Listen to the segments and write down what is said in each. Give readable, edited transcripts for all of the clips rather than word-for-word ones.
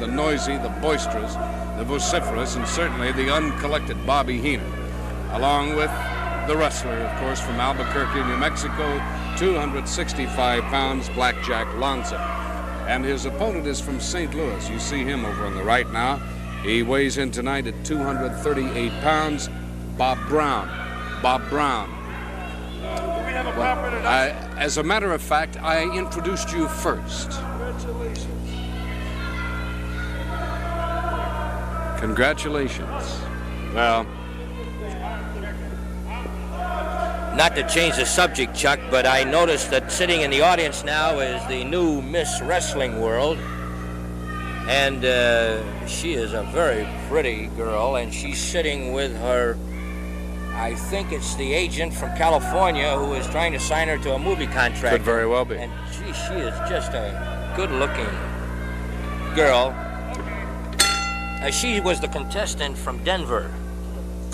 the noisy, the boisterous, the vociferous, and certainly the uncollected Bobby Heenan, along with the wrestler, of course, from Albuquerque, New Mexico, 265 pounds, Blackjack Lanza. And his opponent is from St. Louis. You see him over on the right now. He weighs in tonight at 238 pounds, Bob Brown. Bob Brown. As a matter of fact, I introduced you first. Congratulations. Congratulations. Well, not to change the subject, Chuck, but I noticed that sitting in the audience now is the new Miss Wrestling World. And she is a very pretty girl, and she's sitting with her, I think it's the agent from California who is trying to sign her to a movie contract. Could very well be. And she is just a good-looking girl. She was the contestant from Denver,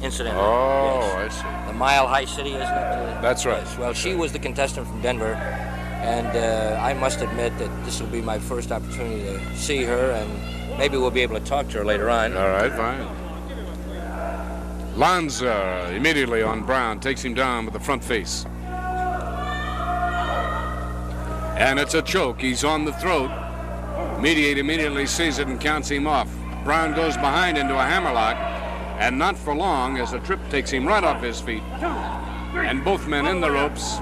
incidentally. Oh, yes. I see. The Mile High City, isn't it? That's right. Yes. Well, she was the contestant from Denver, and I must admit that this will be my first opportunity to see her, and maybe we'll be able to talk to her later on. All right, fine. Lanza immediately on Brown, takes him down with the front face. And it's a choke. He's on the throat. Mediate immediately sees it and counts him off. Brown goes behind into a hammerlock, and not for long as the trip takes him right off his feet. And both men in the ropes.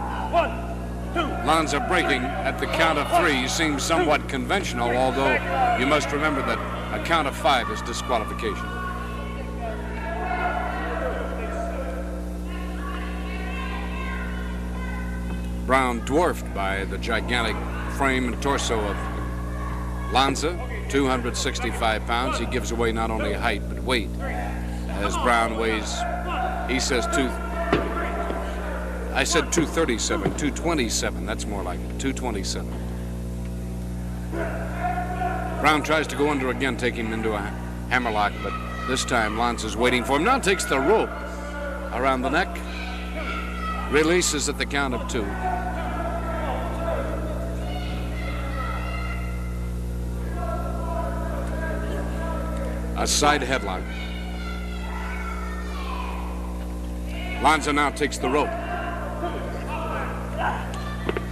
Lanza breaking at the count of 3 seems somewhat conventional, although you must remember that a count of 5 is disqualification. Brown dwarfed by the gigantic frame and torso of Lanza, 265 pounds. He gives away not only height but weight. As Brown weighs, he says I said 237, 227. That's more like it, 227. Brown tries to go under again, take him into a hammerlock, but this time Lanza's waiting for him. Now takes the rope around the neck, releases at the count of 2. A side headlock. Lanza now takes the rope.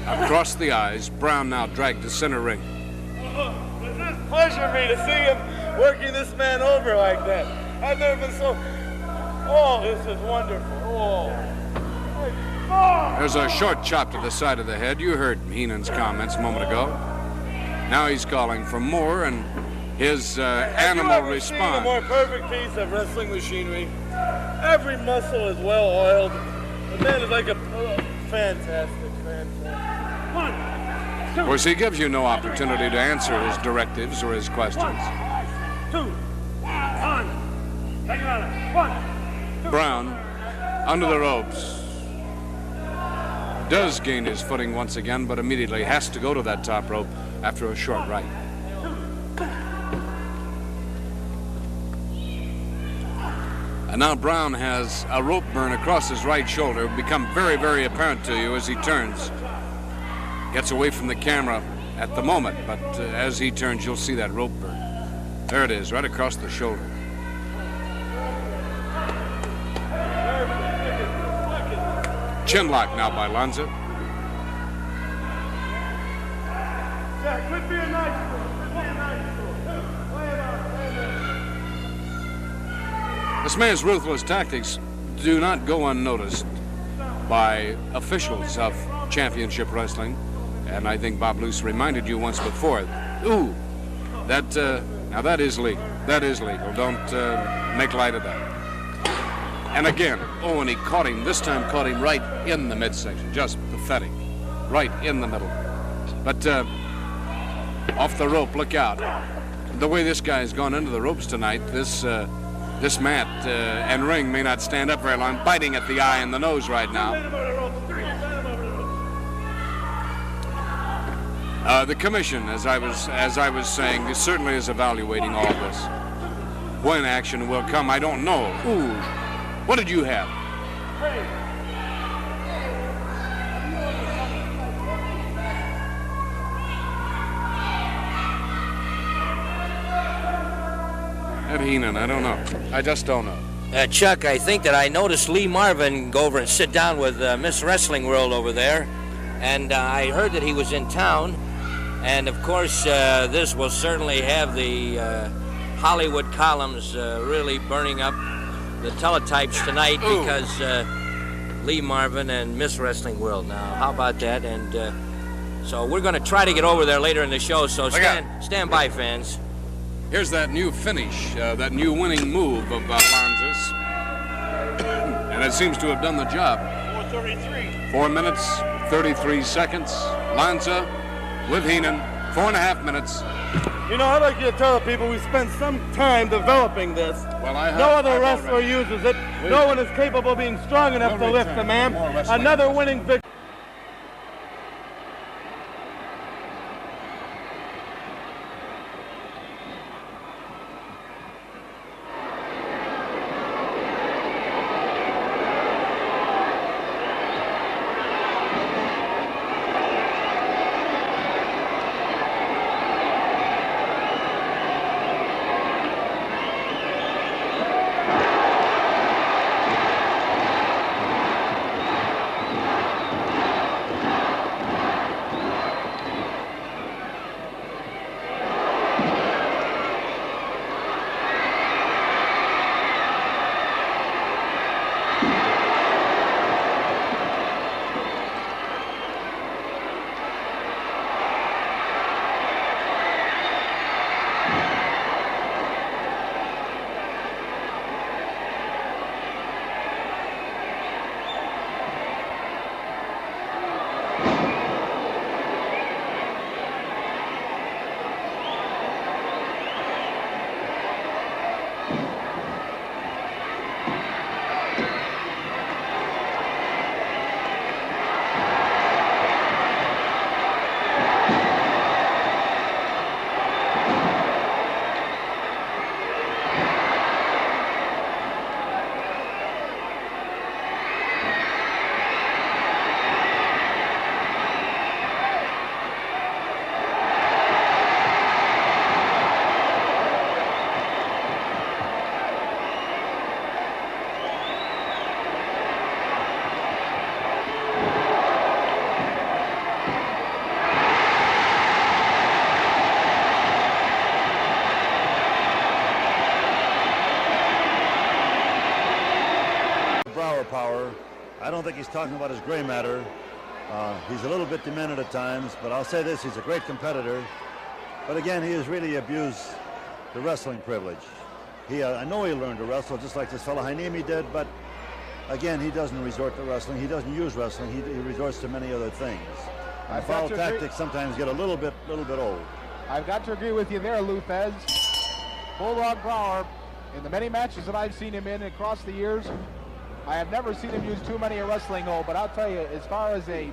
Across the eyes, Brown now dragged to center ring. It's a pleasure for me to see him working this man over like that. I've never been so... Oh, this is wonderful. Oh. There's a short chop to the side of the head. You heard Heenan's comments a moment ago. Now he's calling for more, and his animal response. Seen a more perfect piece of wrestling machinery. Every muscle is well oiled. The man is like a fantastic. Of course, he gives you no opportunity to answer his directives or his questions. 1, 2, 1. Take it out. 1. Brown, under the ropes, does gain his footing once again, but immediately has to go to that top rope after a short right. And now Brown has a rope burn across his right shoulder, become very, very apparent to you as he turns. Gets away from the camera at the moment, but as he turns, you'll see that rope burn. There it is, right across the shoulder. Chin lock now by Lanza. Yeah, could be a nice one. This man's ruthless tactics do not go unnoticed by officials of championship wrestling. And I think Bob Luce reminded you once before. Ooh, now that is legal. That is legal. Don't make light of that. And again, oh, and he caught him. This time caught him right in the midsection. Just pathetic. Right in the middle. But off the rope, look out. The way this guy's gone into the ropes tonight, this mat and ring may not stand up very long, biting at the eye and the nose right now. The commission, as I was saying, certainly is evaluating all this. When action will come, I don't know. Ooh, what did you have? Ed Heenan, I don't know. I just don't know. Chuck, I think that I noticed Lee Marvin go over and sit down with Miss Wrestling World over there, and I heard that he was in town, and of course this will certainly have the Hollywood columns really burning up the teletypes tonight. Ooh. Because Lee Marvin and Miss Wrestling World. Now, how about that? And so we're going to try to get over there later in the show, so stand by, fans. Here's that new finish, that new winning move of Lanza's. And it seems to have done the job. 4:33. 4 minutes, 33 seconds. Lanza with Heenan, 4.5 minutes. You know, I'd like you to tell people we spent some time developing this. Well, no other wrestler uses it. No one is capable of being strong enough to lift the man. Another winning victory. Power. I don't think he's talking about his gray matter. He's a little bit demented at times, but I'll say this, he's a great competitor. But again, he has really abused the wrestling privilege. I know he learned to wrestle just like this fellow Heinemi did, but again, he doesn't resort to wrestling. He doesn't use wrestling. He resorts to many other things. And foul tactics sometimes get a little bit old. I've got to agree with you there, Lou Thez. Bulldog Brower, in the many matches that I've seen him in across the years, I have never seen him use too many a wrestling hold, but I'll tell you, as far as a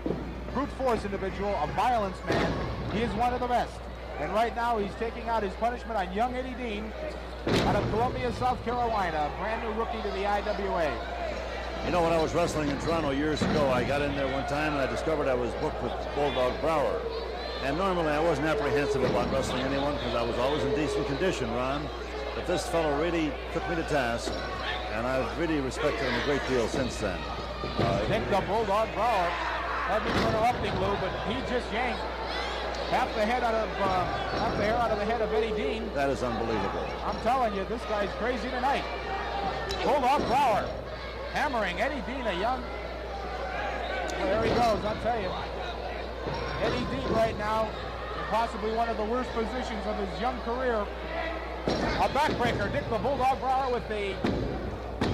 brute force individual, a violence man, he is one of the best. And right now, he's taking out his punishment on young Eddie Dean out of Columbia, South Carolina, a brand new rookie to the IWA. You know, when I was wrestling in Toronto years ago, I got in there one time and I discovered I was booked with Bulldog Brower. And normally I wasn't apprehensive about wrestling anyone because I was always in decent condition, Ron. But this fellow really took me to task. And I've really respected him a great deal since then. I think the Bulldog Brower had me interrupting, Lou, but he just yanked half the hair out of the head of Eddie Dean. That is unbelievable. I'm telling you, this guy's crazy tonight. Bulldog Brower hammering Eddie Dean, a young. Well, there he goes. I'll tell you, Eddie Dean right now in possibly one of the worst positions of his young career. A backbreaker. Dick the Bulldog Brower with the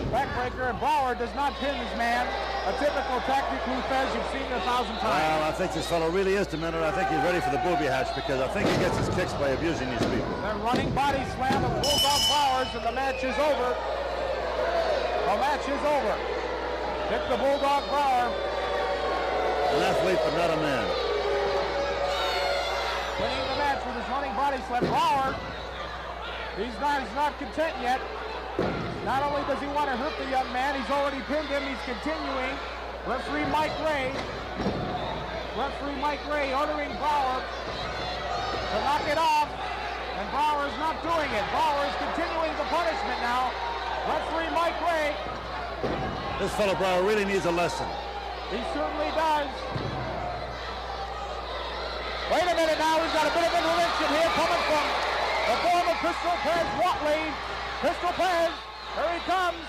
backbreaker, and Brower does not pin his man. A typical tactic, Lou Thez, you've seen 1,000 times. Well, I think this fellow really is demented. I think he's ready for the booby hatch because I think he gets his kicks by abusing these people. The running body slam of Bulldog Browers, and the match is over. The match is over. Dick the Bulldog Brower. An athlete, but not a man. Winning the match with his running body slam. Brower, he's not content yet. Not only does he want to hurt the young man, he's already pinned him. He's continuing. Referee Mike Ray ordering Brower to knock it off, and Brower is not doing it. Brower is continuing to punish Referee Mike Ray. This fellow Brower really needs a lesson. He certainly does. Wait a minute now, we've got a bit of intervention here coming from the former Crystal Perez Watley. Crystal Perez, here he comes.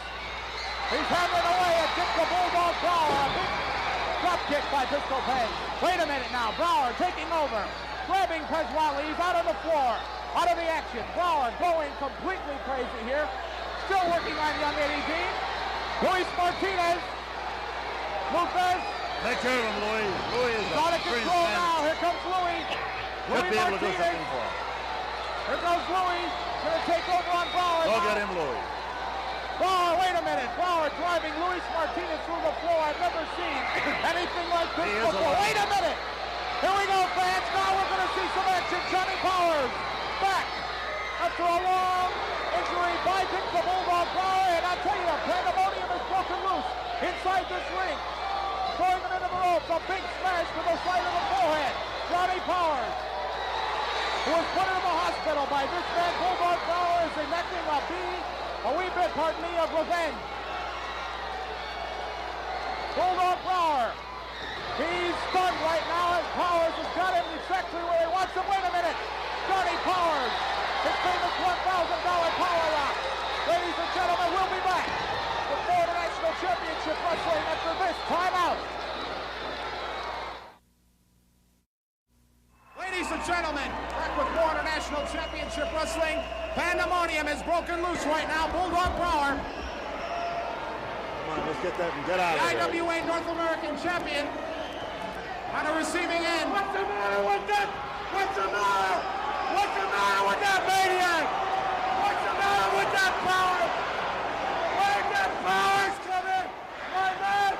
He's hammering away at Dick the Bulldog Brower. A big drop kick by Crystal Perez. Wait a minute now, Brower taking over. Grabbing Perez Watley, he's out on the floor. Out of the action. Brower going completely crazy here. Still working on young Eddie Dean. Luis Martinez. Lopez. Take care of him, Louis. Louis is Out of control now. Here comes Louis. Could be able to do Martinez. something for him. Here goes Louis. Going to take over on Brower. Go get him, Louis. Brower, wait a minute. Brower driving Luis Martinez through the floor. I've never seen anything like this before. Wait a minute. Here we go, fans. Now we're going to see some action. Johnny Powers back after a long injury by Dick the Bulldog Brower. And I tell you, pandemonium is broken loose inside this ring. Throwing him into the ropes. A big smash to the side of the forehead. Johnny Powers, who was put into the hospital by this man, Bulldog Brower, is enacting a wee bit, pardon me, of revenge. Bulldog Brower, he's stunned right now, and Powers has got him exactly where he wants him. Wait a minute, Johnny Powers, his famous $1,000 power lock. Ladies and gentlemen, we'll be back with more National Championship Wrestling after this timeout. Ladies and gentlemen, back with more International Championship Wrestling. Pandemonium is broken loose right now. Bulldog Brower, Come on, let's get that and get out of the here. IWA North American champion, on the receiving end. What's the matter with that? What's the matter? What's the matter with that maniac? What's the matter with that power? Where'd that Powers come in? My man,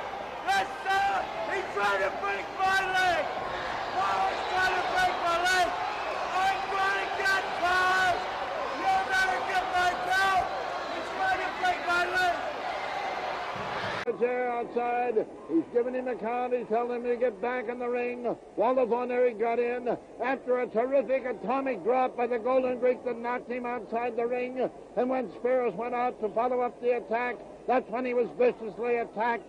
that's he's trying to break my leg. Powers trying to break my leg. I'm trying to get Powers. You better get my belt. He's trying to break my leg. There outside, he's giving him a count, he's telling him to get back in the ring. Waldo Von Erich got in after a terrific atomic drop by the Golden Greek that knocked him outside the ring. And when Spiros went out to follow up the attack, that's when he was viciously attacked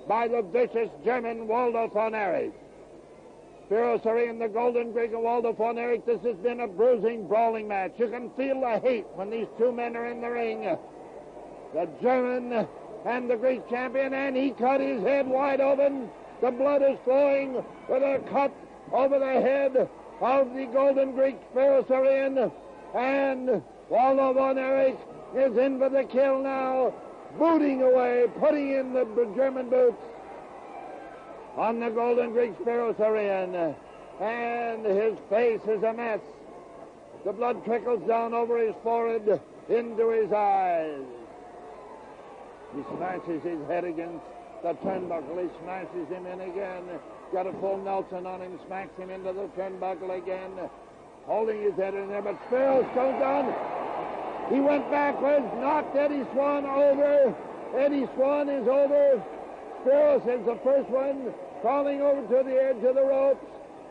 by the vicious German Waldo Von Erich. Spiros are in the Golden Greek and Waldo Von Erich. This has been a bruising, brawling match. You can feel the hate when these two men are in the ring. The German and the Greek champion, and he cut his head wide open. The blood is flowing with a cut over the head of the Golden Greek Spiros Arian, and Waldo Von Erich is in for the kill now, booting away, putting in the German boots on the Golden Greek Spiros Arian, and his face is a mess. The blood trickles down over his forehead into his eyes. He smashes his head against the turnbuckle. He smashes him in again. Got a full Nelson on him, smacks him into the turnbuckle again, holding his head in there. But Spiros goes down. He went backwards, knocked Eddie Swan over. Eddie Swan is over. Spiros is the first one, crawling over to the edge of the ropes.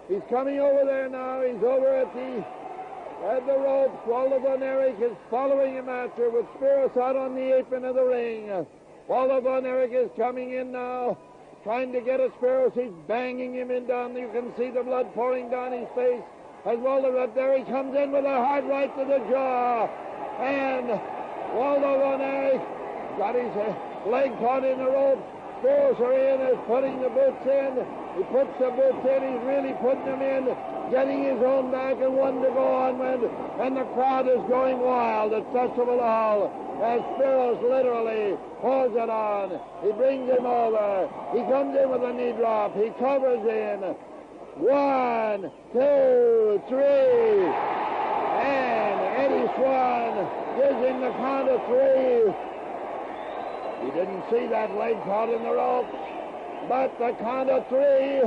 He's coming over there now. He's over at the ropes. Waldo Von Erich is following him after with Spiros out on the apron of the ring. Waldo Von Erich is coming in now, trying to get a Spiros. He's banging him in down. You can see the blood pouring down his face. As Waldo, there he comes in with a hard right to the jaw. And Waldo Von Erich got his leg caught in the ropes. Spiros Arian is putting the boots in. He puts the boots in. He's really putting them in, getting his own back and one to go on with. And the crowd is going wild at Festival Hall as Spiros literally pours it on. He brings him over. He comes in with a knee drop. He covers in. 1, 2, 3. And Eddie Swan gives him the count of 3. He didn't see that leg caught in the ropes, but the count of 3